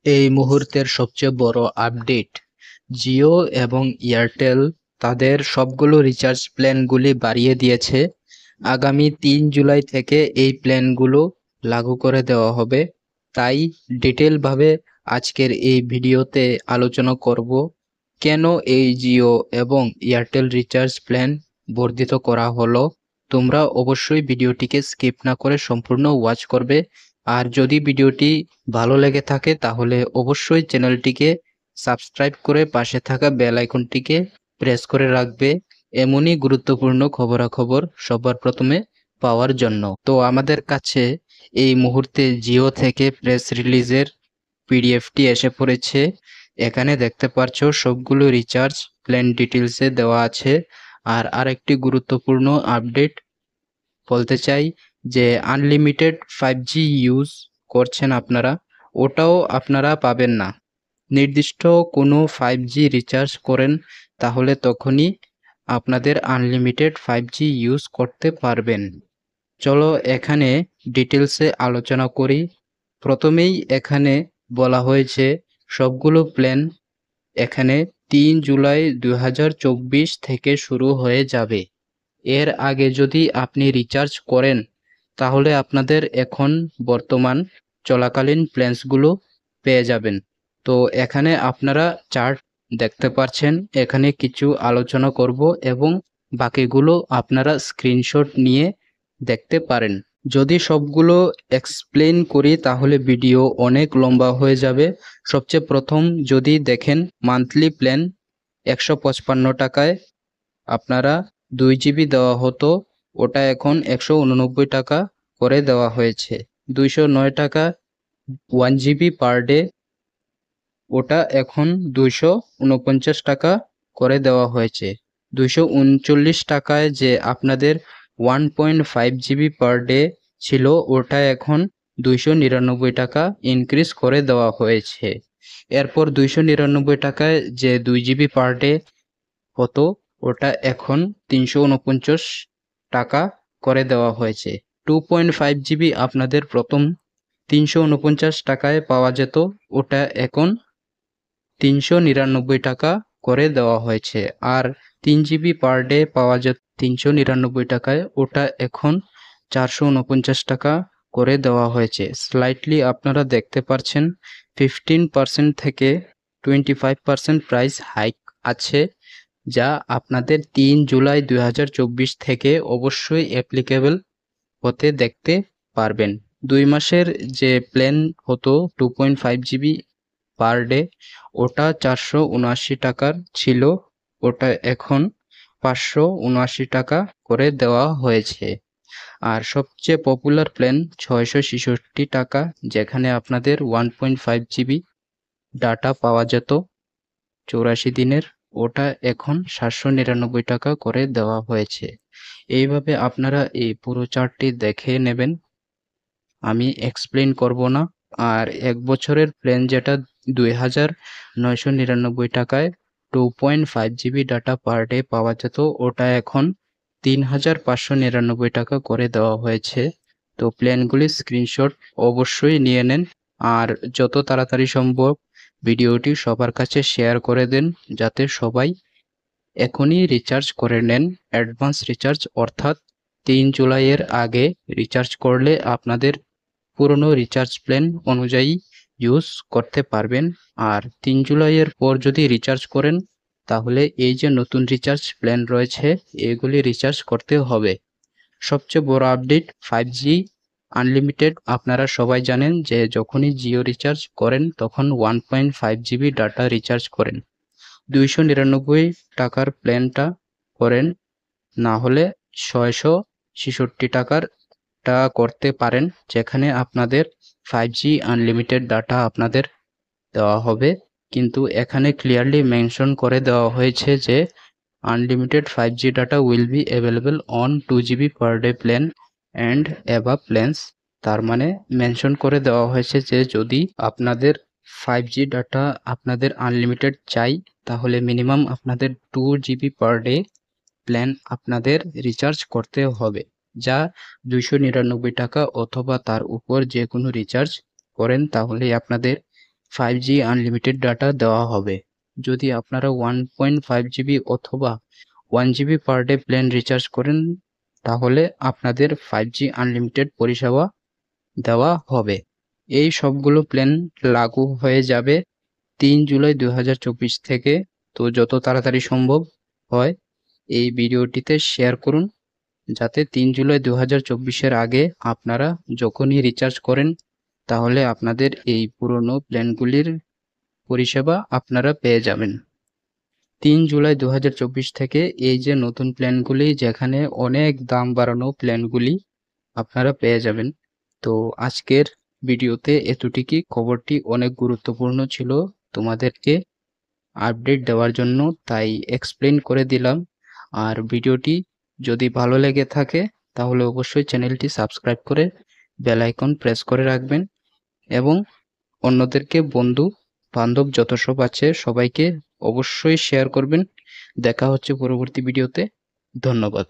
এই মুহূর্তের সবচেয়ে বড় আপডেট, জিও এবং এয়ারটেল তাদের সবগুলো রিচার্জ প্ল্যানগুলি বাড়িয়ে দিয়েছে। আগামী ৩ জুলাই থেকে এই প্ল্যানগুলো লাগু করে দেওয়া হবে। তাই ডিটেলভাবে আজকের এই ভিডিওতে আলোচনা করব কেন এই জিও এবং এয়ারটেল রিচার্জ প্ল্যান বর্ধিত করা হলো। তোমরা অবশ্যই ভিডিওটিকে স্কিপ না করে সম্পূর্ণ ওয়াচ করবে। আর যদি ভিডিওটি ভালো লেগে থাকে তাহলে অবশ্যই চ্যানেলটিকে সাবস্ক্রাইব করে পাশে থাকা বেল আইকনটিকে প্রেস করে রাখবে এমনই গুরুত্বপূর্ণ খবরাখবর সবার প্রথমে পাওয়ার জন্য। তো আমাদের কাছে এই মুহূর্তে জিও থেকে প্রেস রিলিজের পিডিএফটি এসে পড়েছে। এখানে দেখতে পাচ্ছো সবগুলো রিচার্জ প্ল্যান ডিটেলসে দেওয়া আছে। আর আরেকটি গুরুত্বপূর্ণ আপডেট বলতে চাই যে আনলিমিটেড 5G ইউজ করছেন আপনারা, ওটাও আপনারা পাবেন না। নির্দিষ্ট কোনো 5G রিচার্জ করেন তাহলে তখনই আপনাদের আনলিমিটেড 5G ইউজ করতে পারবেন। চলো এখানে ডিটেলসে আলোচনা করি। প্রথমেই এখানে বলা হয়েছে সবগুলো প্ল্যান এখানে ৩ জুলাই ২০২৪ থেকে শুরু হয়ে যাবে। এর আগে যদি আপনি রিচার্জ করেন তাহলে আপনাদের এখন বর্তমান চলাকালীন প্ল্যানসগুলো পেয়ে যাবেন। তো এখানে আপনারা চার্ট দেখতে পাচ্ছেন, এখানে কিছু আলোচনা করব এবং বাকিগুলো আপনারা স্ক্রিনশট নিয়ে দেখতে পারেন। যদি সবগুলো এক্সপ্লেন করি তাহলে ভিডিও অনেক লম্বা হয়ে যাবে। সবচেয়ে প্রথম যদি দেখেন মান্থলি প্ল্যান ১৫৫ টাকায় আপনারা 2 GB দেওয়া হতো, ওটা এখন ১৮৯ টাকা করে দেওয়া হয়েছে। ২০৯ টাকা 1 GB পার ডে, ওটা এখন 249 টাকা করে দেওয়া হয়েছে। 239 টাকায় যে আপনাদের 1.5 GB পার ডে ছিল ওটা এখন 299 টাকা ইনক্রিজ করে দেওয়া হয়েছে। এরপর 299 টাকায় যে 2 GB পার ডে হতো ওটা এখন 349 টাকা করে দেওয়া হয়েছে। 2.5 GB আপনাদের প্রথম 349 টাকায় পাওয়া যেত, ওটা এখন 399 টাকা করে দেওয়া হয়েছে। আর 3 GB পার ডে পাওয়া যেত 399 টাকায়, ওটা এখন 449 টাকা করে দেওয়া হয়েছে। স্লাইটলি আপনারা দেখতে পাচ্ছেন 15% থেকে 25% প্রাইস হাইক আছে, যা আপনাদের ৩ জুলাই ২০২৪ থেকে অবশ্যই অ্যাপ্লিকেবল হতে দেখতে পারবেন। 2 মাসের যে প্ল্যান হতো 2.5 GB পার ডে, ওটা 479 টাকার ছিল, ওটা এখন 579 টাকা করে দেওয়া হয়েছে। আর সবচেয়ে পপুলার প্ল্যান 666 টাকা, যেখানে আপনাদের 1.5 GB ডাটা পাওয়া যেত 84 দিনের, ওটা এখন 799 টাকা করে দেওয়া হয়েছে। এইভাবে আপনারা এই পুরো চার্টটি দেখে নেবেন, আমি এক্সপ্লেন করব না। আর 1 বছরের প্ল্যান যেটা 2999 টাকায় 2.5 GB ডাটা পার ডে পাওয়া যেত, ওটা এখন 3599 টাকা করে দেওয়া হয়েছে। তো প্ল্যানগুলির স্ক্রিনশট অবশ্যই নিয়ে নেন আর যত তাড়াতাড়ি সম্ভব ভিডিওটি সবার কাছে শেয়ার করে দেন যাতে সবাই এখনই রিচার্জ করে নেন। অ্যাডভান্স রিচার্জ অর্থাৎ ৩ জুলাইয়ের আগে রিচার্জ করলে আপনাদের পুরনো রিচার্জ প্ল্যান অনুযায়ী ইউজ করতে পারবেন। আর ৩ জুলাইয়ের পর যদি রিচার্জ করেন তাহলে এই যে নতুন রিচার্জ প্ল্যান রয়েছে এগুলি রিচার্জ করতে হবে। সবচেয়ে বড় আপডেট 5G আনলিমিটেড। আপনারা সবাই জানেন যে যখনই জিও রিচার্জ করেন তখন 1.5 GB ডাটা রিচার্জ করেন। 299 টাকার প্ল্যানটা করেন, না হলে 666 টাকার টা করতে পারেন, যেখানে আপনাদের 5G আনলিমিটেড ডাটা আপনাদের দেওয়া হবে। কিন্তু এখানে ক্লিয়ারলি মেনশন করে দেওয়া হয়েছে যে unlimited 5G data will be available on 2 GB per day plan and above plans. তার মানে মেনশন করে দেওয়া হয়েছে যে যদি আপনাদের 5G ডাটা আপনাদের আনলিমিটেড চাই তাহলে মিনিমাম আপনাদের 2 GB পার ডে প্ল্যান আপনাদের রিচার্জ করতে হবে, যা 299 টাকা অথবা তার উপর যে কোনো রিচার্জ করেন তাহলেই আপনাদের 5G আনলিমিটেড ডাটা দেওয়া হবে। যদি আপনারা 1.5 GB অথবা 1 GB per day plan recharge করেন তাহলে আপনাদের 5G আনলিমিটেড পরিষেবা দেওয়া হবে। এই সবগুলো প্ল্যান লাগু হয়ে যাবে 3 জুলাই 2024 থেকে। তো যত তাড়াতাড়ি সম্ভব হয় এই ভিডিওটিতে শেয়ার করুন, যাতে 3 জুলাই 2024-এর আগে আপনারা যখনই রিচার্জ করেন তাহলে আপনাদের এই পুরনো প্ল্যানগুলির পরিষেবা আপনারা পেয়ে যাবেন। 3 জুলাই 2024 থেকে এই যে নতুন প্ল্যানগুলি, যেখানে অনেক দাম বাড়ানো প্ল্যানগুলি আপনারা পেয়ে যাবেন। তো আজকের ভিডিওতে এতটুকুই। খবরটি অনেক গুরুত্বপূর্ণ ছিল তোমাদেরকে আপডেট দেওয়ার জন্য, তাই এক্সপ্লেন করে দিলাম। আর ভিডিওটি যদি ভালো লেগে থাকে তাহলে অবশ্যই চ্যানেলটি সাবস্ক্রাইব করে বেল আইকন প্রেস করে রাখবেন এবং অন্যদেরকে, বন্ধু বান্ধব যত সব আছে সবাইকে অবশ্যই শেয়ার করবেন। দেখা হচ্ছে পরবর্তী ভিডিওতে। ধন্যবাদ।